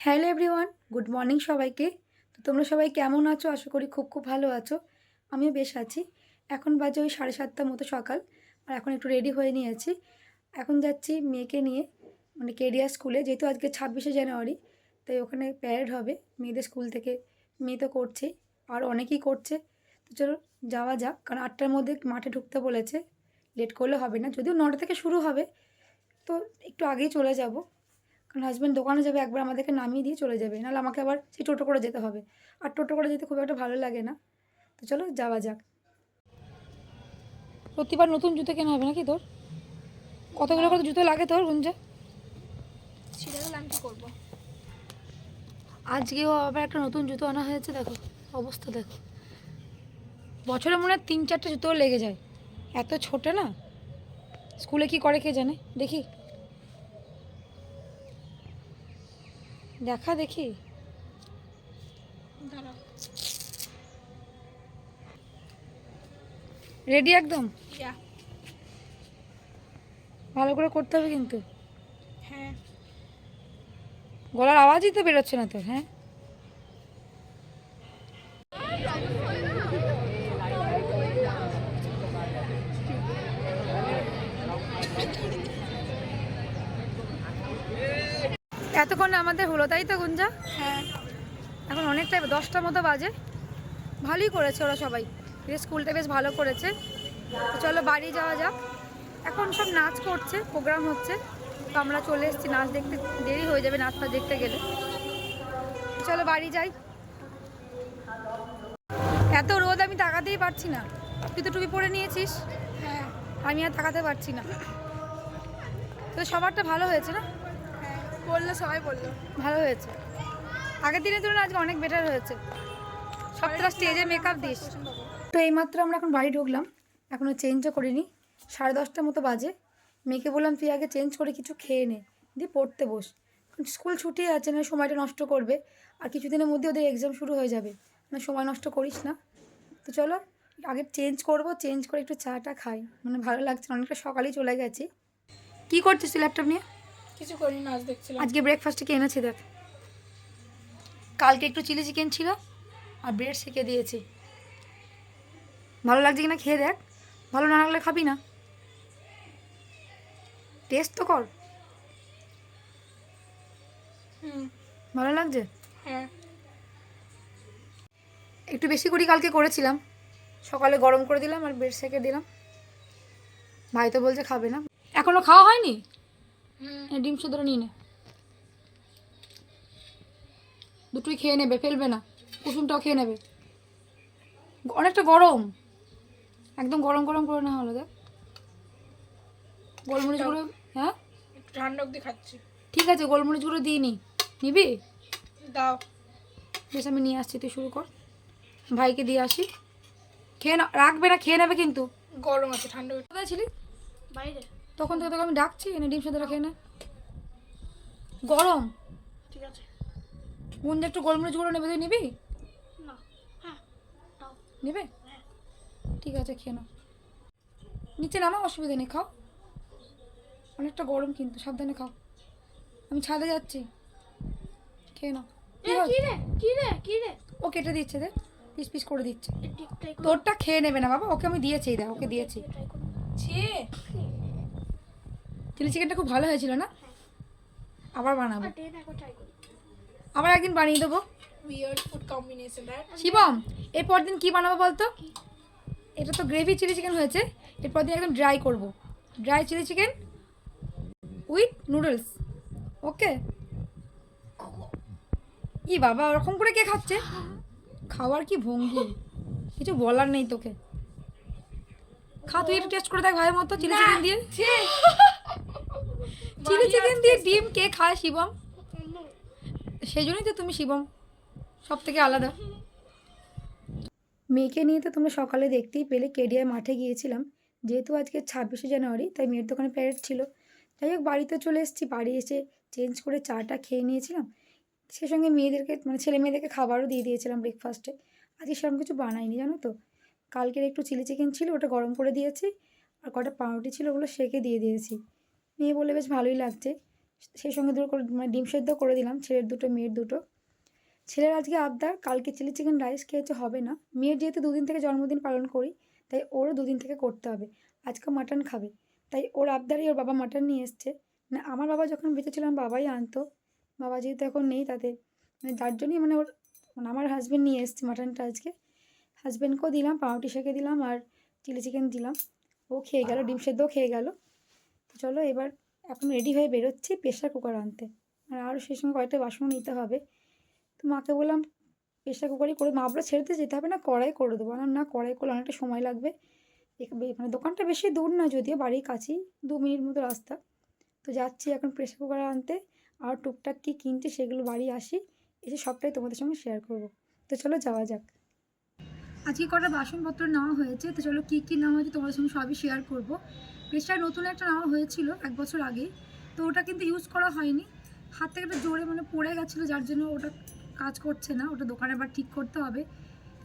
Hello everyone, good morning সবাইকে। তো তোমরা সবাই কেমন আছো? আশা করি খুব খুব ভালো আছো। আমিও বেশ আছি। এখন বাজে ওই 7:30 মতো সকাল। আর এখন একটু রেডি হয়ে নিয়েছি। এখন যাচ্ছি মেয়েকে নিয়ে, মানে কেডিআর স্কুলে, যেহেতু আজকে 26শে জানুয়ারি, তাই ওখানে প্যারেড হবে মেয়েদের স্কুল থেকে। মেয়ে তো করছেই, আর অনেকেই করছে। তো চলো যাওয়া যাক, কারণ 8টার মধ্যে মাঠে ঢুকতে বলেছে। লেট করলে হবে না, যদিও 9টা থেকে শুরু হবে। তো একটু আগেই চলে যাব, কারণ হাজব্যান্ড দোকানে যাবে, একবার আমাদেরকে নামিয়ে দিয়ে চলে যাবে, নাহলে আমাকে আবার সেই টোটো করে যেতে হবে। আর টোটো করে যেতে খুব একটা ভালো লাগে না। তো চলো যাওয়া যাক। প্রতিবার নতুন জুতো কেনা হবে নাকি তোর? কতগুলো করে জুতো লাগে তোর গুঞ্জা? ছিঁড়ে গেলে আমি কী করবো? আজকেও আবার একটা নতুন জুতো আনা হয়েছে, দেখো অবস্থা দেখো। বছরে মনে হয় 3-4টে জুতো লেগে যায়, এত ছোট না। স্কুলে কি করে কে জানে। দেখি দেখি। দাঁড়াও। রেডি একদম? ইয়া। ভালো করে করতে হবে কিন্তু। হ্যাঁ। গলার আওয়াজই তো বেরোচ্ছে না তোর। হ্যাঁ, এতক্ষণ আমাদের হলো, তাই তো গুঞ্জা? হ্যাঁ। এখন অনেকটাই 10টার মতো বাজে। ভালোই করেছে ওরা সবাই, স্কুলটা বেশ ভালো করেছে। তো চলো বাড়ি যাওয়া যাক। এখন সব নাচ করছে, প্রোগ্রাম হচ্ছে। তো আমরা চলে এসেছি নাচ দেখতে, দেরি হয়ে যাবে নাচ ফাচ দেখতে গেলে। চলো বাড়ি যাই। এত রোদ আমি তাকাতেই পারছি না। তুই তো টুপি পরে নিয়েছিস। হ্যাঁ। আমি আর তাকাতে পারছি না। তো সবারটা ভালো হয়েছে না? হ্যাঁ, বললো, সবাই বললো ভালো হয়েছে। আগের দিনের তুলনায় আজকে অনেক বেটার হয়েছে। সবটা স্টেজে মেকআপ দিস। তো এইমাত্র আমরা এখন বাড়ি ঢুকলাম, এখনও চেঞ্জও করিনি। 10:30 মতো বাজে। মেয়েকে বললাম তুই আগে চেঞ্জ করে কিছু খেয়ে নে, দিয়ে পড়তে বস। স্কুল ছুটি আছে, না সময়টা নষ্ট করবে। আর কিছুদিনের মধ্যে ওদের এক্সাম শুরু হয়ে যাবে, না সময় নষ্ট করিস না। তো চলো আগে চেঞ্জ করব, চেঞ্জ করে একটু চাটা খাই, মানে ভালো লাগছে না, অনেকটা সকালেই চলে গেছি। কী করছিস তুই ল্যাপটপ নিয়ে? কিছু করিনি, নাচ দেখছিলাম। আজকে ব্রেকফাস্টে কি এনেছি দেখ। কালকে একটু চিলি চিকেন ছিল, আর ব্রেড সেঁকে দিয়েছি। ভালো লাগছে কিনা খেয়ে দেখ, ভালো না লাগলে খাবি না। টেস্ট তো কর। ভালো লাগছে? হ্যাঁ। একটু বেশি করে কালকে করেছিলাম, সকালে গরম করে দিলাম আর ব্রেড সেঁকে দিলাম। ভাই তো বলছে খাবে না। এখনো খাওয়া হয়নি? ডিম সুতরাং নিয়ে নে, দুটোই খেয়ে নেবে, ফেলবে না। কুসুমটাও খেয়ে নেবে, অনেকটা গরম, একদম গরম গরম করে না হলো দেখ। গোলমরিচ গুঁড়ো, হ্যাঁ একটু ঠান্ডা অবধি খাচ্ছি। ঠিক আছে, গোলমরিচ গুঁড়ো দিয়ে নি, নিবি? দাও। বেশ আমি নিয়ে আসছি, তুই শুরু কর। ভাইকে দিয়ে আসি। খেয়ে না, রাখবে না, খেয়ে নেবে কিন্তু। গরম আছে, ঠান্ডা কোথায় ছিলি? বাইরে। তখন থেকে তোকে আমি ডাকছি, এনে ডিম সেদ্ধটা খেয়ে নে। গরম। ঠিক আছে। গুঞ্জা একটু গোলমরিচ গুঁড়ো নেবে, তুই নিবি? না। হ্যাঁ, দাও। নেবে? ঠিক আছে, খেয়ে নাও। নিচে নামা, অসুবিধা নেই, খাও। অনেকটা গরম কিন্তু, সাবধানে খাও। আমি ছাদে যাচ্ছি, খেয়ে নাও। কি রে? ও কেটে দিচ্ছে, দে পিস পিস করে দিচ্ছে। তোরটা খেয়ে নেবে না বাবা, ওকে আমি দিয়েছি, দেখ ওকে দিয়েছি। চিলি চিকেনটা খুব ভালো হয়েছিল না? আবার বানাবো, আবার একদিন বানিয়ে দেবো। শিবম, এরপর দিন কি বানাবো বলতো? এটা তো গ্রেভি চিলি চিকেন হয়েছে, এরপর দিন একদম ড্রাই করবো, dry chilli chicken with noodles. Okay? ই বাবা, ওরকম করে কে খাচ্ছে? খাওয়ার কি ভঙ্গি, কিছু বলার নেই তোকে। খা, তুই একটু টেস্ট করে দেখ ভাইয়ের মতো চিলি চিকেন দিয়ে। চিলি চিকেন দিয়ে ডিম কে খায় শিবম? সেই জন্যই তো তুমি শিবম, সব থেকে আলাদা। মেয়েকে নিয়ে তো তোমরা সকালে দেখতেই পেলে কেডিআর মাঠে গিয়েছিলাম। যেহেতু আজকে 26শে জানুয়ারি, তাই মেয়ের দোকানে প্যারেড ছিল। যাই হোক বাড়িতে চলে এসেছি, বাড়ি এসে চেঞ্জ করে চাটা খেয়ে নিয়েছিলাম। সে সঙ্গে মেয়েদেরকে, মানে ছেলে মেয়েদেরকে খাবারও দিয়ে দিয়েছিলাম ব্রেকফাস্টে। আজকে সেরকম কিছু বানাইনি জানো তো। কালকের একটু চিলি চিকেন ছিল, ওটা গরম করে দিয়েছি। আর কটা পাউরুটি ছিল, ওগুলো সেকে দিয়ে দিয়েছি। মেয়ে বলে বেশ ভালোই লাগছে। সেই সঙ্গে দুটো করে মানে ডিম সেদ্ধ করে দিলাম, ছেলের দুটো মেয়ের দুটো। ছেলের আজকে আবদার, কালকে চিলি চিকেন রাইস খেয়েছে, হবে না। মেয়ের যেহেতু দুদিন থেকে জন্মদিন পালন করি, তাই ওরও দুদিন থেকে করতে হবে। আজকে মাটন খাবে, তাই ওর আবদারই ওর বাবা মাটন নিয়ে এসছে। মানে আমার বাবা যখন বেঁচে ছিলাম বাবাই আনতো, বাবা যেহেতু এখন নেই তাতে মানে যার জন্যই মানে ওর মানে আমার হাজব্যান্ড নিয়ে এসছে মাটনটা আজকে। হাজব্যান্ডকেও দিলাম, পাউরুটি সেঁকে দিলাম আর চিলি চিকেন দিলাম। ও খেয়ে গেল, ডিম সেদ্ধও খেয়ে গেল। তো চলো এবার এখন রেডি হয়ে বেরোচ্ছি প্রেশার কুকার আনতে, আর আরও সেই সঙ্গে কয়েকটা বাসনও নিতে হবে। তো মাকে বললাম প্রেশার কুকারই করে, মা বলে ছেড়ে যেতে হবে না, কড়াই করে দেবো। বললাম না, কড়াই করলে অনেকটা সময় লাগবে। মানে দোকানটা বেশি দূর না, যদিও বাড়ির কাছেই 2 মিনিট মতো রাস্তা। তো যাচ্ছি এখন প্রেশার কুকার আনতে, আর টুকটাক কী কিনছি সেগুলো বাড়ি আসি, এসে সবটাই তোমাদের সঙ্গে শেয়ার করব। তো চলো যাওয়া যাক। আজকে কটা বাসনপত্র নেওয়া হয়েছে, তো চলো কী কী নেওয়া হয়েছে তোমাদের সঙ্গে সবই শেয়ার করব। প্রেশার নতুন একটা নেওয়া হয়েছিল 1 বছর আগেই, তো ওটা কিন্তু ইউজ করা হয়নি। হাত থেকে একটা জোরে মানে পড়ে গেছিলো, যার জন্য ওটা কাজ করছে না, ওটা দোকানে আবার ঠিক করতে হবে।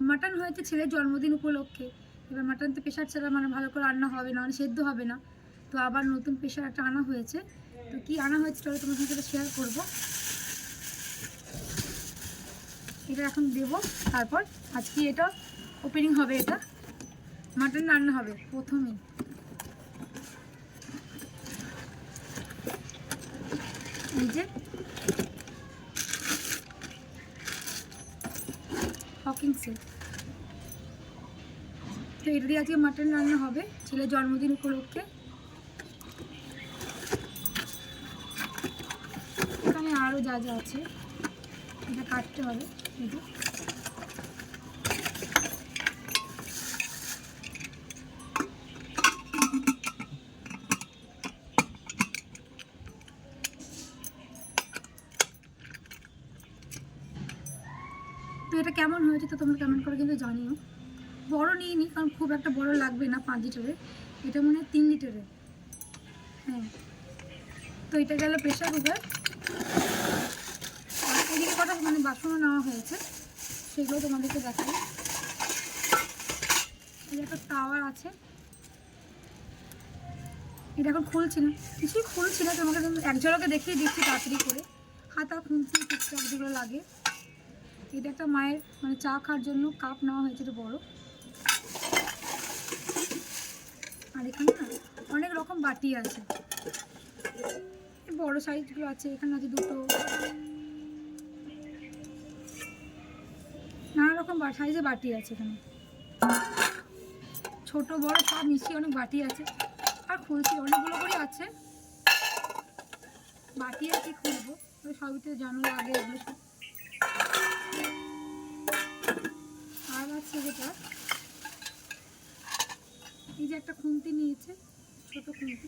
মাটন হয়েছে ছেলের জন্মদিন উপলক্ষে, এবার মাটন তো প্রেশার ছাড়া মানে ভালো করে রান্না হবে না, মানে সেদ্ধ হবে না। তো আবার নতুন প্রেশার একটা আনা হয়েছে, তো কী আনা হয়েছে চলো তোমার সঙ্গে শেয়ার করবো। এটা এখন দেবো, তারপর আজকে এটা ওপেনিং হবে, এটা মাটন রান্না হবে প্রথমেই। এই যে হকিং সেট, তো এটা দিয়ে আজকে মাটন রান্না হবে ছেলের জন্মদিন উপলক্ষে। এখানে আরও যা যা আছে এটা কাটতে হবে। এই যে তো এটা কেমন হয়েছে তো তোমরা কমেন্ট করে কিন্তু জানিও। বড় নিইনি কারণ খুব একটা বড় লাগবে না, 5 লিটারের, এটা মনে হয় 3 লিটারের। হ্যাঁ, তো এটা গেল প্রেশার কুকার। আর এদিকে কটা মানে বাসনও নেওয়া হয়েছে, সেগুলো তোমাদেরকে দেখাই। এই একটা টাওয়ার আছে, এটা এখন খুলছি না, কিছুই খুলছি না, তোমাকে এক ঝলকে দেখিয়ে দিচ্ছি তাড়াতাড়ি করে। হাতা খুলছি, টুকটাক যেগুলো লাগে। এটা একটা মায়ের মানে চা খাওয়ার জন্য কাপ নেওয়া হয়েছে, এটা বড়। আর এখানে না অনেক রকম বাটি আছে, বড় সাইজগুলো আছে, এখানে আছে দুটো, নানা রকম সাইজে বাটি আছে এখানে, ছোট বড় সব মিশিয়ে অনেক বাটি আছে। আর খুলছি অনেকগুলো করে আছে বাটি, আছে খুলবো সবই তো জানো লাগে এগুলো সব। আর আছে যেটা, এই যে একটা খুন্তি নিয়েছে, ছোট খুন্তি।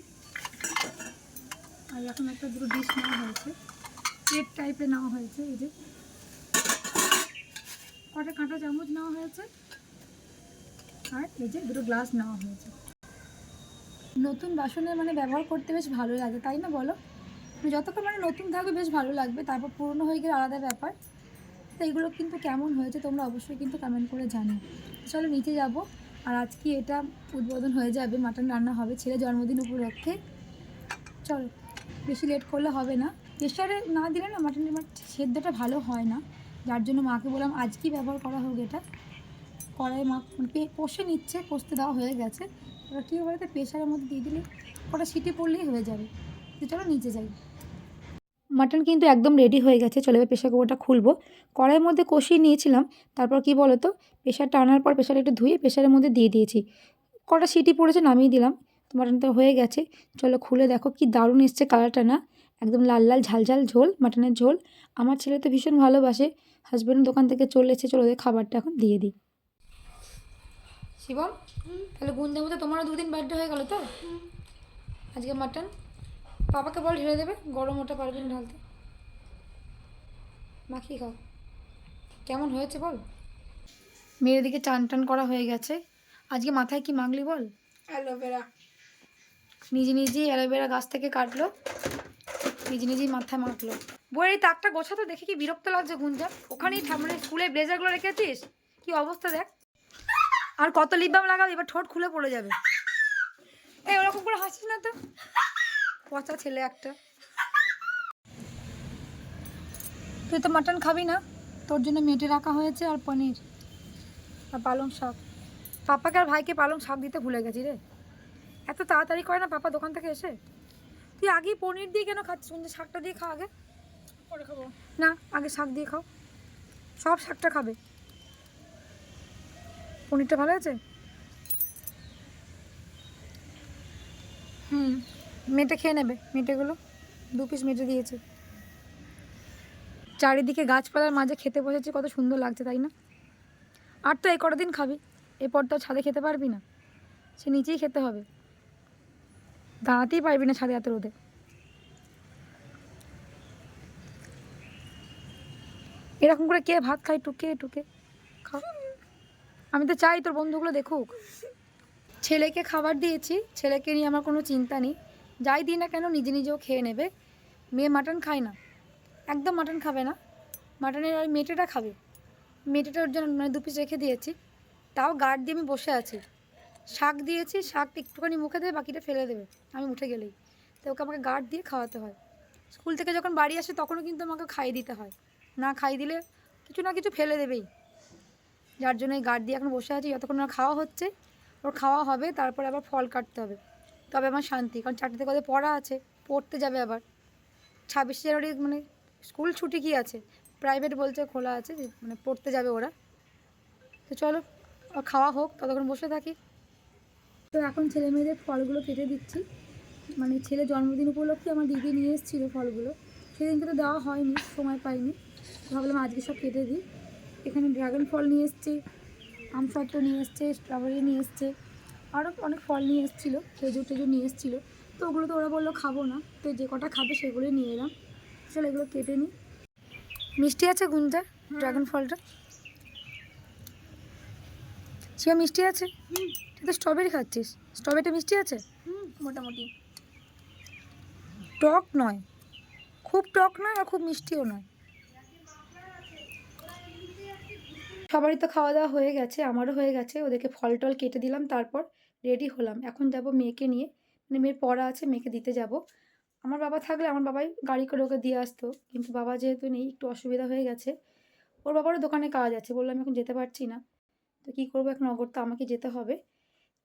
আর এখন একটা দুটো ডিশ নেওয়া হয়েছে, প্লেট টাইপের নেওয়া হয়েছে। এই যে কটা কাঁটা চামচ নেওয়া হয়েছে, আর এই যে দুটো গ্লাস নেওয়া হয়েছে। নতুন বাসনে মানে ব্যবহার করতে বেশ ভালো লাগে, তাই না বলো? যতক্ষণ মানে নতুন থাকবে বেশ ভালো লাগবে, তারপর পুরনো হয়ে গেলে আলাদা ব্যাপার। তো এগুলো কিন্তু কেমন হয়েছে তোমরা অবশ্যই কিন্তু কমেন্ট করে জানিও। চলো নিচে যাব, আর আজকে এটা উদ্বোধন হয়ে যাবে, মাটন রান্না হবে ছেলে জন্মদিন উপলক্ষে। চলো বেশি লেট করলে হবে না, প্রেশারে না দিলে না মাটনের সেদ্ধটা ভালো হয় না, যার জন্য মাকে বললাম আজকেই ব্যবহার করা হোক এটা। কড়াই মা কষে নিচ্ছে, কষতে দেওয়া হয়ে গেছে। এবার কী বলতে প্রেশারের মধ্যে দিয়ে দিলে কটা সিটি পড়লেই হয়ে যাবে। তো চলো নিচে যাই। মাটন কিন্তু একদম রেডি হয়ে গেছে, চলে এবার প্রেশার কুকারটা খুলবো। কড়াইয়ের মধ্যে কষিয়ে নিয়েছিলাম, তারপর কি বলো তো প্রেশারটা আনার পর প্রেশারটা একটু ধুয়ে প্রেশারের মধ্যে দিয়ে দিয়েছি, কটা সিটি পড়েছে নামিয়ে দিলাম। তো মাটনটা হয়ে গেছে, চলো খুলে দেখো কি দারুণ এসছে কালারটা, না একদম লাল লাল ঝাল ঝাল ঝোল, মাটনের ঝোল। আমার ছেলে তো ভীষণ ভালোবাসে, হাজব্যান্ড দোকান থেকে চলে এসেছে, চলো ওদের খাবারটা এখন দিয়ে দিই। শিবম, তাহলে গুঞ্জা মতো তোমারও 2 দিন বার্থডে হয়ে গেল তো, আজকে মাটন বাবাকে বল ঢেলে দেবে, গরম ওটা পারবি না ঢালতে, মাখিয়ে খাও। কেমন হয়েছে বল? মেয়ের দিকে টান টান করা হয়ে গেছে। আজকে মাথায় কি মাগলি বল? অ্যালোভেরা, নিজে নিজেই অ্যালোভেরা গাছ থেকে কাটলো, নিজে নিজেই মাথায় মাখলো। বইয়ের এই তাকটা গোছাতে দেখে কি বিরক্ত লাগছে গুঞ্জা, ওখানেই মানে স্কুলের ব্লেজারগুলো রেখেছিস, কি অবস্থা দেখ। আর কত লিপ বাম লাগাবি, এবার ঠোঁট খুলে পড়ে যাবে। এই ওরকম করে হাসিস না তো, পচা ছেলে একটা। তুই তো মাটন খাবি না, তোর জন্য মেটে রাখা হয়েছে আর পনির আর পালং শাক। পাপাকে আর ভাইকে পালং শাক দিতে ভুলে গেছি রে। এত তাড়াতাড়ি করে না পাপা দোকান থেকে এসে। তুই আগেই পনির দিয়ে কেন খাচ্ছিস? শুনছি শাকটা দিয়ে খা আগে। পরে খাবো। না, আগে শাক দিয়ে খাও। সব শাকটা খাবে। পনিরটা ভালো আছে? মেটে খেয়ে নেবে, মেটেগুলো 2 পিস মেটে দিয়েছে। চারিদিকে গাছপালার মাঝে খেতে বসেছি, কত সুন্দর লাগছে তাই না? আর তো এই কটা দিন খাবি, এরপর তো ছাদে খেতে পারবি না, সে নিচেই খেতে হবে। দাঁড়াতেই পারবি না ছাদে এত রোদে। এরকম করে কে ভাত খায় টুকে টুকে? খা। আমি তো চাই তোর বন্ধুগুলো দেখুক। ছেলেকে খাবার দিয়েছি, ছেলেকে নিয়ে আমার কোনো চিন্তা নেই। যাই দিই না কেন নিজে নিজেও খেয়ে নেবে। মেয়ে মাটন খায় না, একদম মাটন খাবে না। মাটনের ওই মেটেটা খাবে। মেটেটার জন্য মানে 2 পিস রেখে দিয়েছি, তাও গার্ড দিয়ে আমি বসে আছি। শাক দিয়েছি, শাকটা একটুখানি মুখে দেবে, বাকিটা ফেলে দেবে আমি উঠে গেলেই। তো ওকে আমাকে গার্ড দিয়ে খাওয়াতে হয়। স্কুল থেকে যখন বাড়ি আসে তখনও কিন্তু আমাকে খাইয়ে দিতে হয়, না খাইয়ে দিলে কিছু না কিছু ফেলে দেবেই। যার জন্য এই গার্ড দিয়ে এখন বসে আছি, যতক্ষণ না খাওয়া হচ্ছে। ওর খাওয়া হবে, তারপরে আবার ফল কাটতে হবে, তবে আমার শান্তি। কারণ 4টে থেকে ওদের পড়া আছে, পড়তে যাবে আবার। 26শে জানুয়ারি মানে স্কুল ছুটি কি আছে, প্রাইভেট বলছে খোলা আছে, যে মানে পড়তে যাবে ওরা। তো চলো ওর খাওয়া হোক, ততক্ষণ বসে থাকি। তো এখন ছেলে মেয়েদের ফলগুলো কেটে দিচ্ছি। মানে ছেলে জন্মদিন উপলক্ষে আমার দিদি নিয়ে এসেছিলো ফলগুলো, সেদিনকে তো দেওয়া হয়নি, সময় পাইনি। ভাবলাম আজকে সব কেটে দিই। এখানে ড্রাগন ফল নিয়ে এসছে, আমসত্ত্ব নিয়ে এসছে, স্ট্রবেরি নিয়ে এসছে, আরও অনেক ফল নিয়ে এসেছিলো, খেজুর টেজুর নিয়ে এসেছিলো। তো ওগুলো তো ওরা বললো খাবো না, তো যে কটা খাবে সেগুলোই নিয়ে এলাম। চলো এগুলো কেটে নিই। মিষ্টি আছে গুঞ্জা ড্রাগন ফলটা? সে মিষ্টি আছে? তুই তো স্ট্রবেরি খাচ্ছিস, স্ট্রবেরিটা মিষ্টি আছে? মোটামুটি। টক নয়, খুব টক নয় আর খুব মিষ্টিও নয়। সবারই তো খাওয়া দাওয়া হয়ে গেছে, আমারও হয়ে গেছে। ওদেরকে ফল টল কেটে দিলাম, তারপর রেডি হলাম। এখন যাব মেয়েকে নিয়ে, মানে মেয়ের পড়া আছে, মেয়েকে দিতে যাব। আমার বাবা থাকলে আমার বাবাই গাড়ি করে ওকে দিয়ে আসতো, কিন্তু বাবা যেহেতু নেই একটু অসুবিধা হয়ে গেছে। ওর বাবারও দোকানে কাজ আছে, বললাম এখন যেতে পারছি না। তো কী করবো, এখন অগর তো আমাকে যেতে হবে।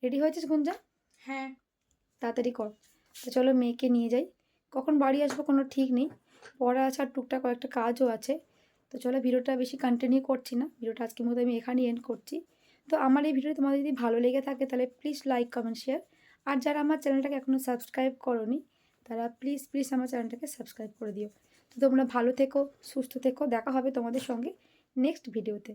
রেডি হয়েছিস গুঞ্জা? হ্যাঁ। তাড়াতাড়ি কর। তো চলো মেয়েকে নিয়ে যাই। কখন বাড়ি আসবো কোনো ঠিক নেই, পড়া আছে আর টুকটাক কয়েকটা কাজও আছে। তো চলো ভিডিওটা বেশি কন্টিনিউ করছি না, ভিডিওটা আজকের মতো আমি এখানেই এন্ড করছি। তো আমার এই ভিডিও তোমাদের যদি ভালো লেগে থাকে তাহলে প্লিজ লাইক কমেন্ট শেয়ার। আর যারা আমার চ্যানেলটাকে এখনও সাবস্ক্রাইব করোনি তারা প্লিজ প্লিজ আমার চ্যানেলটাকে সাবস্ক্রাইব করে দিও। তো তোমরা ভালো থেকো, সুস্থ থেকো, দেখা হবে তোমাদের সঙ্গে নেক্সট ভিডিওতে।